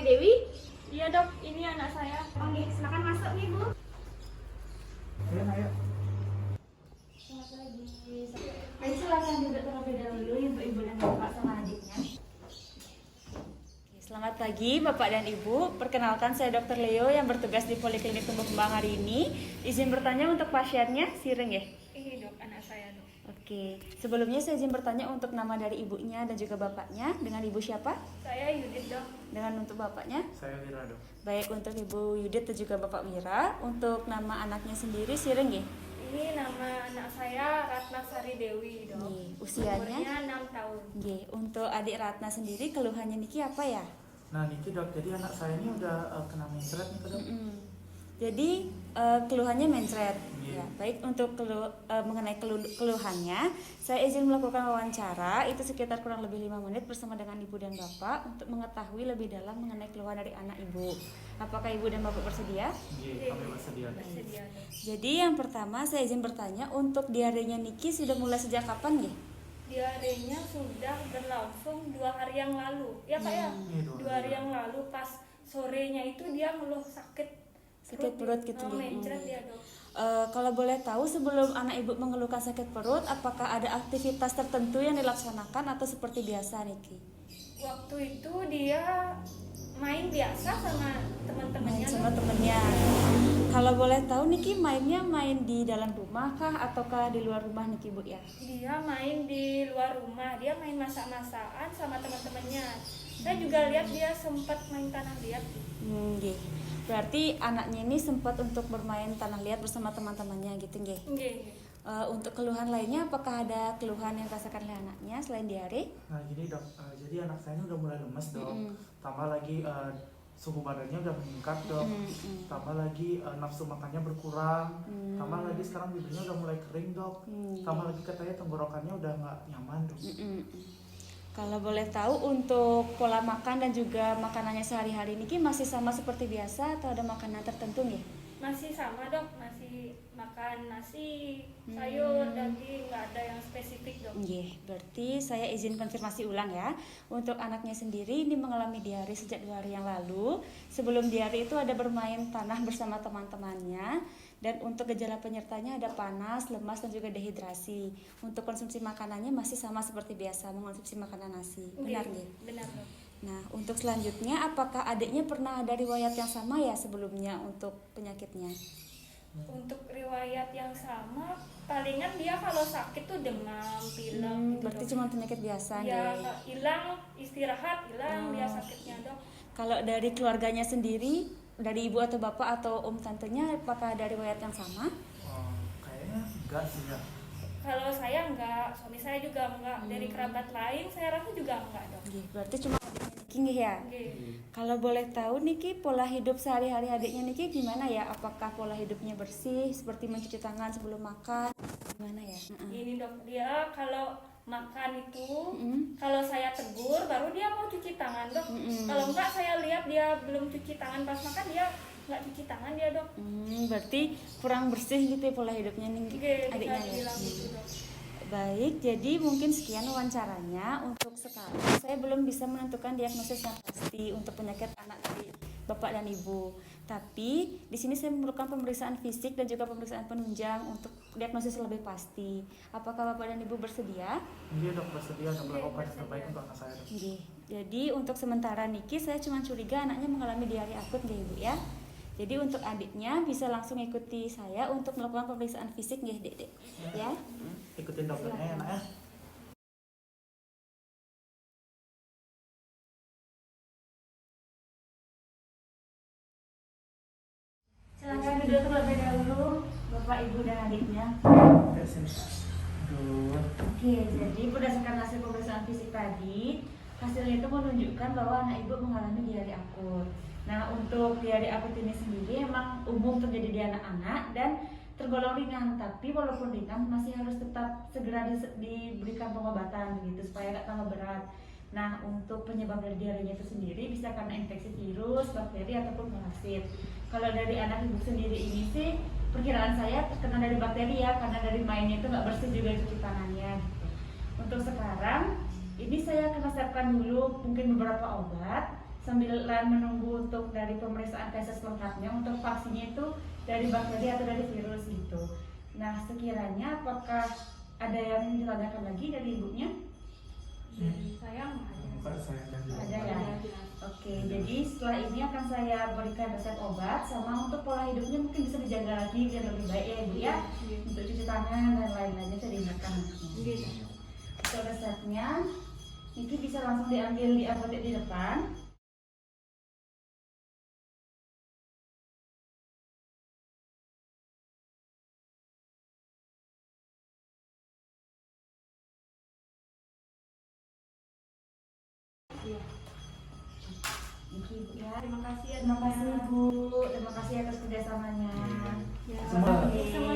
Sari Dewi? Iya dok, ini anak saya. Oke, silakan masuk nih Bu. Ayo. Selamat pagi. Baik, silakan duduk terlebih dahulu untuk ibu dan bapak sama adiknya. Selamat pagi Bapak dan Ibu, perkenalkan saya Dr. Leo yang bertugas di Poliklinik Tumbuh Kembang hari ini. Izin bertanya untuk pasiennya, Sireng ya? Ini dok, anak saya dok. Oke, sebelumnya saya izin bertanya untuk nama dari ibunya dan juga bapaknya. Dengan ibu siapa? Saya Yudit dok. Dengan untuk bapaknya? Saya Wira dok. Baik, untuk Ibu Yudit dan juga Bapak Wira. Untuk nama anaknya sendiri, Sireng ya? Ini nama anak saya Ratna Sari Dewi dok. Nggih, usianya? Umurnya 6 tahun. Nggih, untuk adik Ratna sendiri keluhannya Niki apa ya? Nah Niki dok, jadi anak saya ini udah kena mencret nih dok. Jadi keluhannya mencret. Iya. Ya, baik untuk mengenai keluhannya, saya izin melakukan wawancara itu sekitar kurang lebih 5 menit bersama dengan ibu dan bapak untuk mengetahui lebih dalam mengenai keluhan dari anak ibu. Apakah ibu dan bapak bersedia? Iya, kami bersedia. Bersedia dok. Jadi yang pertama saya izin bertanya untuk diarenya Niki sudah mulai sejak kapan ya? Diarenya sudah berlangsung 2 hari yang lalu. Ya Pak ya? Iya, 2 hari yang lalu pas sorenya itu dia ngeluh sakit Perut gitu ya? mencret dia dok. Kalau boleh tahu sebelum anak ibu mengeluhkan sakit perut, apakah ada aktivitas tertentu yang dilaksanakan atau seperti biasa Niki? Waktu itu dia main biasa sama teman-temannya. Main sama dok. temennya. Kalau boleh tahu Niki mainnya main di dalam rumah kah ataukah di luar rumah Niki Bu ya? Dia main di luar rumah, dia main masak-masakan sama teman-temannya. Saya juga lihat dia sempat main tanah liat. Nggih. Berarti anaknya ini sempat untuk bermain tanah liat bersama teman-temannya gitu nggih. Nggih. Untuk keluhan lainnya apakah ada keluhan yang dirasakan oleh anaknya selain diare? Nah gini dok, jadi anak saya ini udah mulai lemes dok. Tambah lagi suhu badannya udah meningkat dok. Tambah lagi nafsu makannya berkurang. Tambah lagi sekarang bibirnya udah mulai kering dok. Tambah lagi katanya tenggorokannya udah nggak nyaman dok. Kalau boleh tahu untuk pola makan dan juga makanannya sehari-hari Niki masih sama seperti biasa atau ada makanan tertentu nih? Masih sama dok, masih makan nasi, sayur, daging, nggak ada yang spesifik dok. Nggih, berarti saya izin konfirmasi ulang ya. Untuk anaknya sendiri ini mengalami diare sejak 2 hari yang lalu. Sebelum diare itu ada bermain tanah bersama teman-temannya. Dan untuk gejala penyertanya ada panas, lemas, dan juga dehidrasi. Untuk konsumsi makanannya masih sama seperti biasa, mengonsumsi makanan nasi. Benar nggih? Benar dok. Nah, untuk selanjutnya apakah adiknya pernah ada riwayat yang sama ya sebelumnya untuk penyakitnya? Untuk riwayat yang sama, palingan dia kalau sakit tuh demam, pilek gitu Berarti dok. cuma penyakit biasa Ya nggih. hilang, istirahat hilang dia sakitnya dok. Kalau dari keluarganya sendiri, dari ibu atau bapak atau om tantenya, apakah ada riwayat yang sama? Kayaknya enggak sih ya. Kalau saya enggak, suami saya juga enggak, dari kerabat lain saya rasa juga enggak dok. Nggih, berarti cuma adiknya Niki nggih ya? Nggih. Kalau boleh tahu Niki, pola hidup sehari-hari adiknya Niki gimana ya? Apakah pola hidupnya bersih, seperti mencuci tangan sebelum makan? Gimana ya? Ini dok, dia kalau makan itu kalau saya tegur baru dia mau cuci tangan dok. Kalau enggak saya lihat dia belum cuci tangan pas makan, dia enggak cuci tangan dia dok. Berarti kurang bersih gitu ya pola hidupnya Niki, Nggih, adiknya bisa ya? dibilang gitu dok. Baik, jadi mungkin sekian wawancaranya. Untuk sekarang saya belum bisa menentukan diagnosis yang pasti untuk penyakit anak dari bapak dan ibu. Tapi di sini saya memerlukan pemeriksaan fisik dan juga pemeriksaan penunjang untuk diagnosis lebih pasti. Apakah bapak dan ibu bersedia? Iya dok, bersedia dok, melakukan yang terbaik untuk anak saya dok. Nggih. Jadi untuk sementara Niki saya cuma curiga anaknya mengalami diare akut nggih ibu ya. Jadi untuk adiknya bisa langsung ikuti saya untuk melakukan pemeriksaan fisik nggih Dek. Ya. Ikutin dokternya ya nak ya. Silakan duduk terlebih dahulu bapak ibu dan adiknya. Ya sini. Aduh. Oke, jadi berdasarkan hasil pemeriksaan fisik tadi, hasilnya itu menunjukkan bahwa anak ibu mengalami diare akut. Nah, untuk diare akut ini sendiri emang umum terjadi di anak-anak dan tergolong ringan, tapi walaupun ringan masih harus tetap segera diberikan pengobatan begitu supaya nggak tambah berat. Nah, untuk penyebab dari diarenya itu sendiri bisa karena infeksi virus, bakteri ataupun parasit. Kalau dari anak ibu sendiri ini sih perkiraan saya kena dari bakteri ya, karena dari mainnya itu nggak bersih juga cuci tangannya gitu. Untuk sekarang ini saya akan resepkan dulu mungkin beberapa obat sambilan menunggu untuk dari pemeriksaan feses lengkapnya untuk vaksinnya itu dari bakteri atau dari virus gitu. Nah, sekiranya apakah ada yang ditanyakan lagi dari ibunya? Dari saya nggak ada. Bukan saya yang jawab. Ada ya? Oke, jadi setelah ini akan saya berikan resep obat sama untuk pola hidupnya mungkin bisa dijaga lagi biar lebih baik ya Ibu ya. Untuk cuci tangan dan lain-lainnya saya diingatkan. Untuk resepnya, ini bisa langsung diambil di apotek di depan. Ibu ya. Terima kasih ya. Terima kasih Bu, terima kasih atas kerjasamanya. Ya. Semua. Semua